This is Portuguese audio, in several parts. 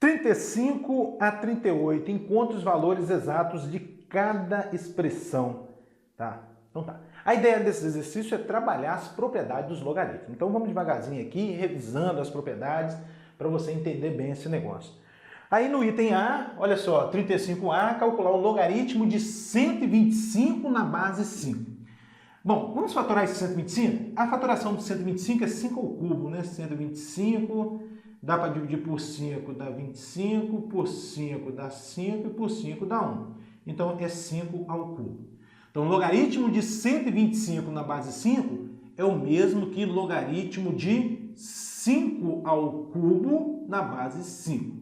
35 a 38, encontre os valores exatos de cada expressão. Tá? Então tá. A ideia desse exercício é trabalhar as propriedades dos logaritmos. Então vamos devagarzinho aqui, revisando as propriedades, para você entender bem esse negócio. Aí no item A, olha só, 35A, calcular o logaritmo de 125 na base 5. Bom, vamos fatorar esse 125? A fatoração de 125 é 5 ao cubo, né? 125, dá para dividir por 5, dá 25, por 5 dá 5 e por 5 dá 1. Então é 5 ao cubo. Então o logaritmo de 125 na base 5 é o mesmo que logaritmo de 5 ao cubo na base 5.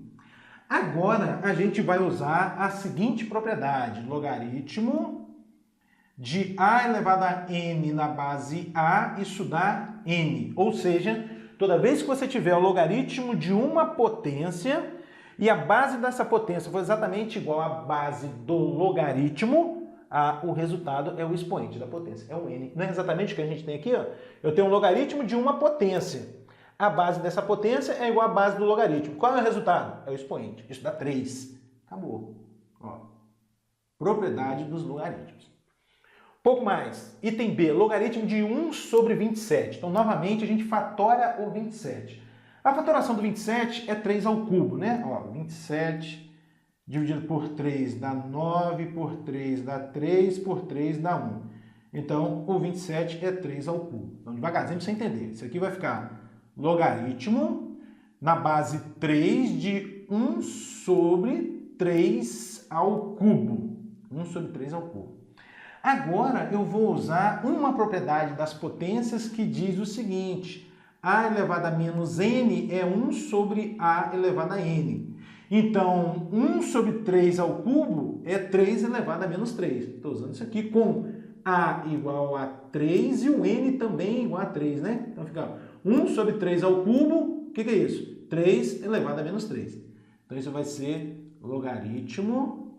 Agora a gente vai usar a seguinte propriedade, logaritmo de a elevado a n na base a, isso dá n. Ou seja, toda vez que você tiver o logaritmo de uma potência e a base dessa potência for exatamente igual à base do logaritmo, o resultado é o expoente da potência, é o n. Não é exatamente o que a gente tem aqui? Ó. Eu tenho um logaritmo de uma potência. A base dessa potência é igual à base do logaritmo. Qual é o resultado? É o expoente. Isso dá 3. Acabou. Ó. Propriedade dos logaritmos. Pouco mais. Item B, logaritmo de 1 sobre 27. Então, novamente, a gente fatora o 27. A fatoração do 27 é 3 ao cubo, né? Ó, 27 dividido por 3 dá 9, por 3 dá 3, por 3 dá 1. Então, o 27 é 3 ao cubo. Então, devagarzinho para você entender. Isso aqui vai ficar logaritmo na base 3 de 1 sobre 3 ao cubo. 1 sobre 3 ao cubo. Agora eu vou usar uma propriedade das potências que diz o seguinte: a elevado a menos n é 1 sobre a elevado a n. Então, 1 sobre 3 ao cubo é 3 elevado a menos 3. Estou usando isso aqui com a igual a 3 e o n também igual a 3, né? Então fica 1 sobre 3 ao cubo, o que é isso? 3 elevado a menos 3. Então isso vai ser logaritmo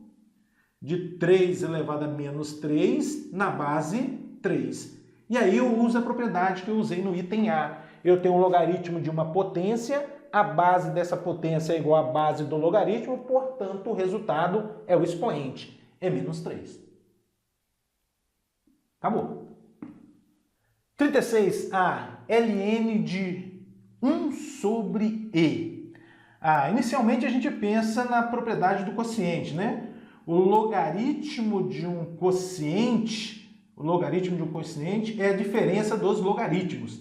de 3 elevado a menos 3 na base 3. E aí eu uso a propriedade que eu usei no item A. Eu tenho um logaritmo de uma potência, a base dessa potência é igual à base do logaritmo, portanto o resultado é o expoente, é menos 3. Acabou. 36A, ln de 1 sobre e. Inicialmente a gente pensa na propriedade do quociente, né? O logaritmo de um quociente é a diferença dos logaritmos.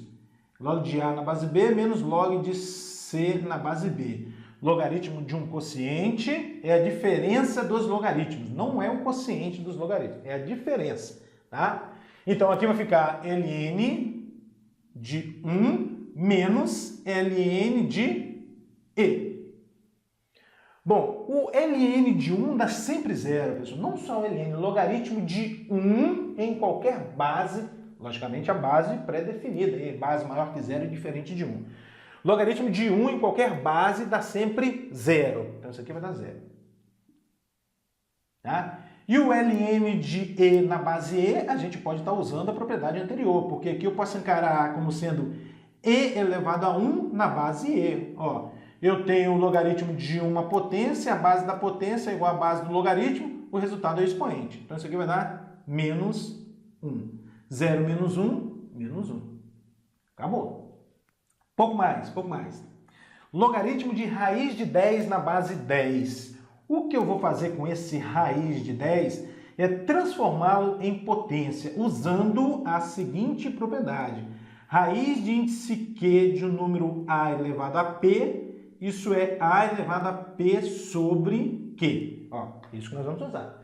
Log de A na base B menos log de C na base B. Logaritmo de um quociente é a diferença dos logaritmos, não é o quociente dos logaritmos, é a diferença, tá? Então aqui vai ficar ln de 1 menos ln de e. Bom, o ln de 1 dá sempre zero, pessoal. Não só o ln, logaritmo de 1 em qualquer base, logicamente a base pré-definida, base maior que zero e diferente de 1. Logaritmo de 1 em qualquer base dá sempre zero. Então isso aqui vai dar zero. Tá? E o ln de e na base e, a gente pode estar usando a propriedade anterior, porque aqui eu posso encarar como sendo e elevado a 1 na base e. Ó, eu tenho o logaritmo de uma potência, a base da potência é igual à base do logaritmo, o resultado é o expoente. Então isso aqui vai dar menos 1. 0 menos 1, menos 1. Acabou. Pouco mais. Logaritmo de raiz de 10 na base 10. O que eu vou fazer com esse raiz de 10 é transformá-lo em potência, usando a seguinte propriedade. Raiz de índice Q de um número A elevado a P, isso é A elevado a P sobre Q. Ó, isso que nós vamos usar.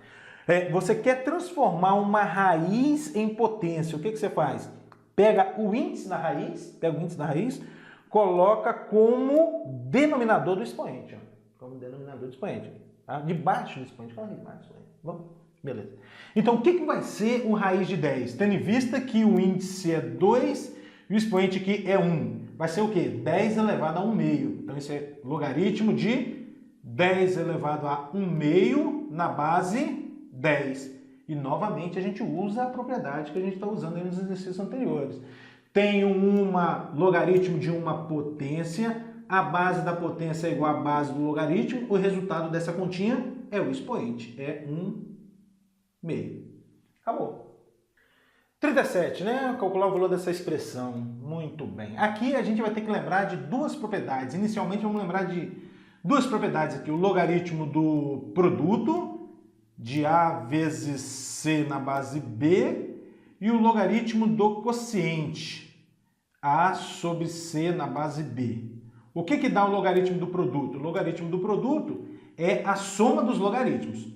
Você quer transformar uma raiz em potência, o que você faz? Pega o índice da raiz, coloca como denominador do expoente. Ó, como denominador do expoente. Tá? Debaixo do expoente, coloca debaixo do expoente. Vamos? Beleza. Então, o que vai ser o raiz de 10? Tendo em vista que o índice é 2 e o expoente aqui é 1. Vai ser o quê? 10 elevado a 1 meio. Então, isso é logaritmo de 10 elevado a 1 meio na base 10. E, novamente, a gente usa a propriedade que a gente está usando aí nos exercícios anteriores. Tenho logaritmo de uma potência, a base da potência é igual à base do logaritmo, o resultado dessa continha é o expoente, é 1/2. Acabou. 37, né? Calcular o valor dessa expressão. Muito bem. Aqui a gente vai ter que lembrar de duas propriedades. Inicialmente vamos lembrar de duas propriedades aqui. O logaritmo do produto, de A vezes C na base B, e o logaritmo do quociente, A sobre C na base B. O que dá o logaritmo do produto? O logaritmo do produto é a soma dos logaritmos.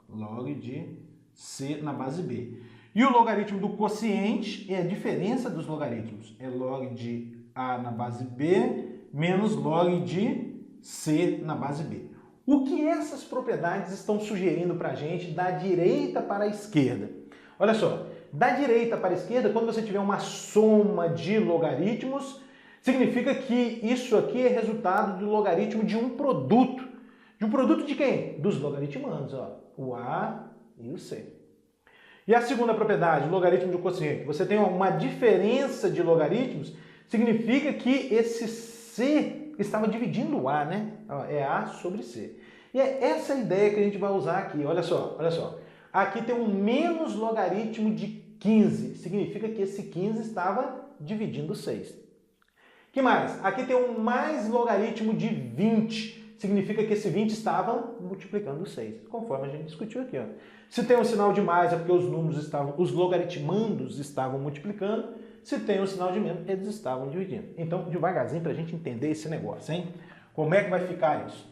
Log de C na base B. E o logaritmo do quociente é a diferença dos logaritmos. É log de A na base B menos log de C na base B. O que essas propriedades estão sugerindo para a gente da direita para a esquerda? Olha só, da direita para a esquerda, quando você tiver uma soma de logaritmos, significa que isso aqui é resultado do logaritmo de um produto. De um produto de quem? Dos logaritmandos, ó, o A e o C. E a segunda propriedade, o logaritmo do quociente. Você tem uma diferença de logaritmos, significa que esse C estava dividindo o A, né? É A sobre C. E é essa a ideia que a gente vai usar aqui. Olha só, olha só. Aqui tem um menos logaritmo de 15. Significa que esse 15 estava dividindo 6. Que mais? Aqui tem um mais logaritmo de 20. Significa que esse 20 estava multiplicando 6, conforme a gente discutiu aqui. Ó. Se tem um sinal de mais, é porque os logaritmandos estavam multiplicando. Se tem um sinal de menos, eles estavam dividindo. Então, devagarzinho, para a gente entender esse negócio, hein? Como é que vai ficar isso?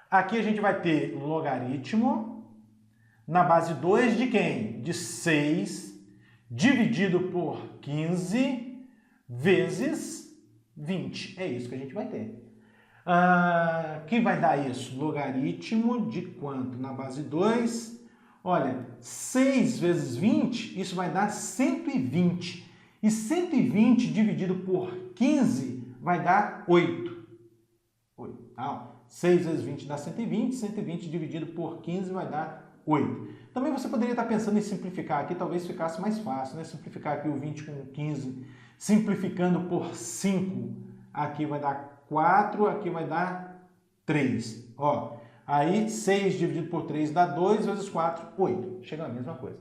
Aqui a gente vai ter logaritmo na base 2 de quem? De 6 dividido por 15 vezes 20. É isso que a gente vai ter. Que vai dar isso? Logaritmo de quanto? Na base 2, olha, 6 vezes 20, isso vai dar 120. E 120 dividido por 15 vai dar 8. 6 vezes 20 dá 120, 120 dividido por 15 vai dar 8. Também você poderia estar pensando em simplificar aqui, talvez ficasse mais fácil, né? Simplificar aqui o 20 com o 15, simplificando por 5, aqui vai dar 4, aqui vai dar 3. Ó, aí 6 dividido por 3 dá 2, vezes 4, 8. Chega a mesma coisa.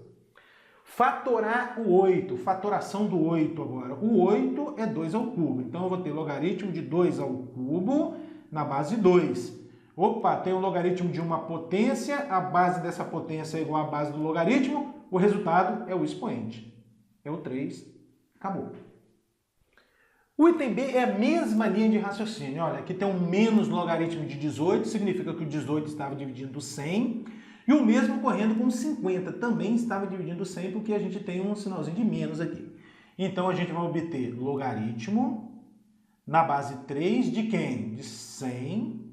Fatorar o 8, fatoração do 8 agora. O 8 é 2 ao cubo, então eu vou ter logaritmo de 2 ao cubo na base 2. Opa, tem o logaritmo de uma potência, a base dessa potência é igual à base do logaritmo, o resultado é o expoente. É o 3, acabou. O item B é a mesma linha de raciocínio. Olha, aqui tem um menos logaritmo de 18, significa que o 18 estava dividindo 100. E o mesmo ocorrendo com 50, também estava dividindo 100, porque a gente tem um sinalzinho de menos aqui. Então, a gente vai obter logaritmo na base 3 de quem? De 100,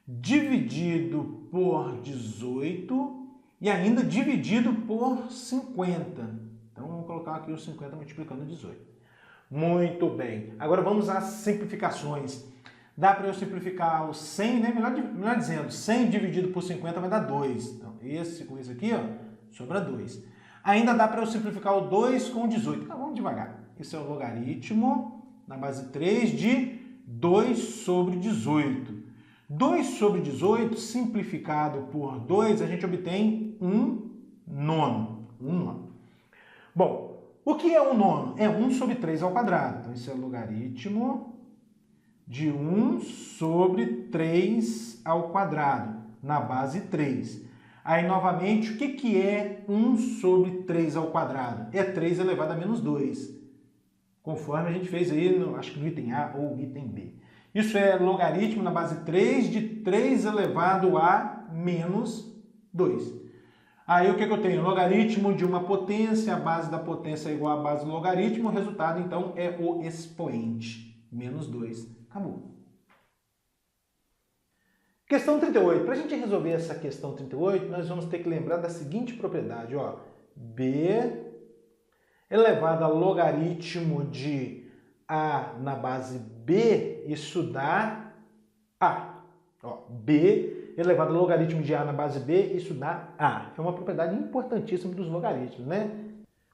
dividido por 18 e ainda dividido por 50. Então, vamos colocar aqui o 50 multiplicando 18. Muito bem. Agora vamos às simplificações. Dá para eu simplificar o 100, né? Melhor dizendo, 100 dividido por 50 vai dar 2. Então, esse com isso aqui, ó, sobra 2. Ainda dá para eu simplificar o 2 com o 18. Então, vamos devagar. Isso é o logaritmo na base 3 de 2 sobre 18. 2 sobre 18 simplificado por 2, a gente obtém 1/9. Bom, o que é 1/9? É 1 sobre 3 ao quadrado. Então, isso é logaritmo de 1 sobre 3 ao quadrado, na base 3. Aí, novamente, o que é 1 sobre 3 ao quadrado? É 3 elevado a menos 2, conforme a gente fez aí, acho que no item A ou item B. Isso é logaritmo na base 3 de 3 elevado a menos 2. Aí o que eu tenho? Logaritmo de uma potência, a base da potência é igual à base do logaritmo, o resultado então é o expoente, menos 2. Acabou. Questão 38. Para a gente resolver essa questão 38, nós vamos ter que lembrar da seguinte propriedade, ó. B elevado a logaritmo de A na base B, isso dá A. Ó, B elevado a logaritmo de A na base B, isso dá A. É uma propriedade importantíssima dos logaritmos, né?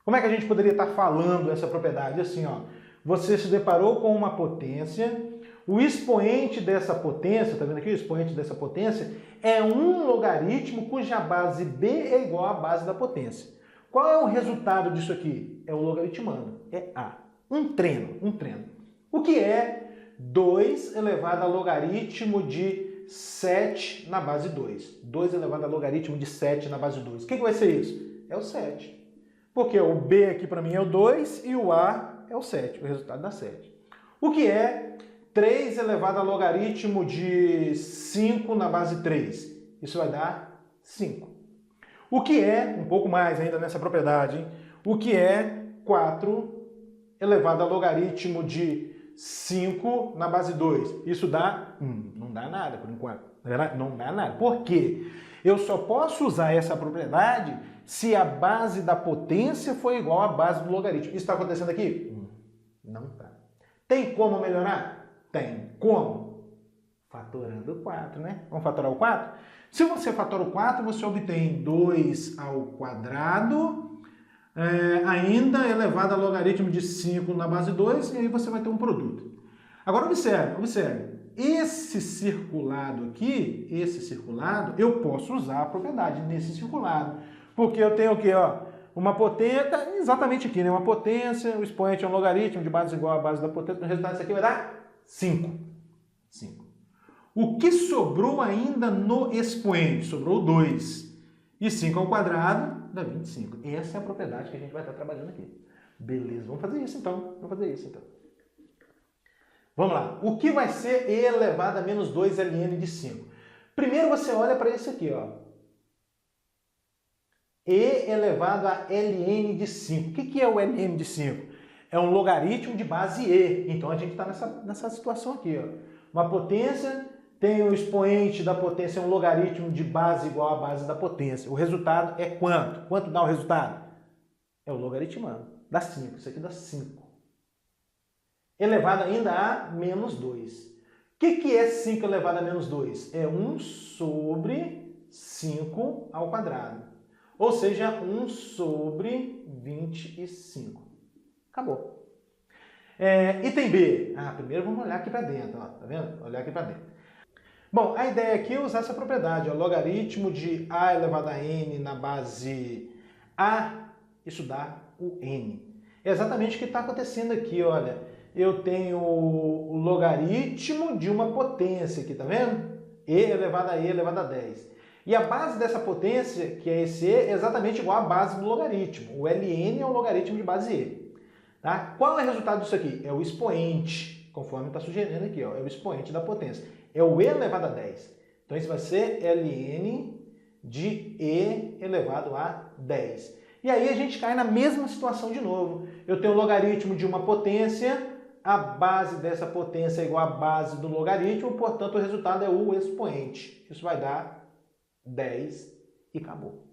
Como é que a gente poderia estar falando essa propriedade? Assim, ó, você se deparou com uma potência, o expoente dessa potência, tá vendo aqui? O expoente dessa potência é um logaritmo cuja base b é igual à base da potência. Qual é o resultado disso aqui? É o logaritmando, é A. Um treino. O que é 2 elevado a logaritmo de 7 na base 2? 2 elevado a logaritmo de 7 na base 2. O que vai ser isso? É o 7. Porque o B aqui para mim é o 2 e o A é o 7. O resultado dá 7. O que é 3 elevado a logaritmo de 5 na base 3? Isso vai dar 5. O que é, um pouco mais ainda nessa propriedade, hein? O que é 4 elevado a logaritmo de 5 na base 2? Isso dá 1. Não dá nada por enquanto. Não dá nada. Por quê? Eu só posso usar essa propriedade se a base da potência for igual à base do logaritmo. Isso está acontecendo aqui? Não está. Tem como melhorar? Tem. Como? Fatorando o 4, né? Vamos fatorar o 4? Se você fatora o 4, você obtém 2 ao quadrado, ainda elevado a logaritmo de 5 na base 2, e aí você vai ter um produto. Agora observe. Esse circulado aqui, eu posso usar a propriedade nesse circulado. Porque eu tenho o quê? Uma potência, exatamente aqui, né? Uma potência, o expoente é um logaritmo de base igual à base da potência, o resultado disso aqui vai dar 5. O que sobrou ainda no expoente? Sobrou 2. E 5 ao quadrado dá 25. Essa é a propriedade que a gente vai estar trabalhando aqui. Beleza, vamos fazer isso então. Vamos lá. O que vai ser e elevado a menos 2 ln de 5? Primeiro você olha para esse aqui, e elevado a ln de 5. O que é o ln de 5? É um logaritmo de base e. Então a gente está nessa situação aqui. Uma potência tem o expoente da potência, um logaritmo de base igual à base da potência. O resultado é quanto? Quanto dá o resultado? É o logaritmando. Dá 5. Isso aqui dá 5. Elevado ainda a menos 2. O que é 5 elevado a menos 2? É 1 sobre 5 ao quadrado. Ou seja, 1 sobre 25. Acabou. Item B. Primeiro vamos olhar aqui para dentro. Tá vendo? Olhar aqui para dentro. Bom, a ideia aqui é usar essa propriedade. Logaritmo de a elevado a n na base a, isso dá o n. É exatamente o que está acontecendo aqui, olha. Eu tenho o logaritmo de uma potência aqui, tá vendo? E elevado a 10. E a base dessa potência, que é esse e, é exatamente igual à base do logaritmo. O ln é o logaritmo de base e. Tá? Qual é o resultado disso aqui? É o expoente, conforme está sugerindo aqui, é o expoente da potência. É o e elevado a 10. Então isso vai ser ln de e elevado a 10. E aí a gente cai na mesma situação de novo. Eu tenho o logaritmo de uma potência, a base dessa potência é igual à base do logaritmo, portanto o resultado é o expoente. Isso vai dar 10 e acabou.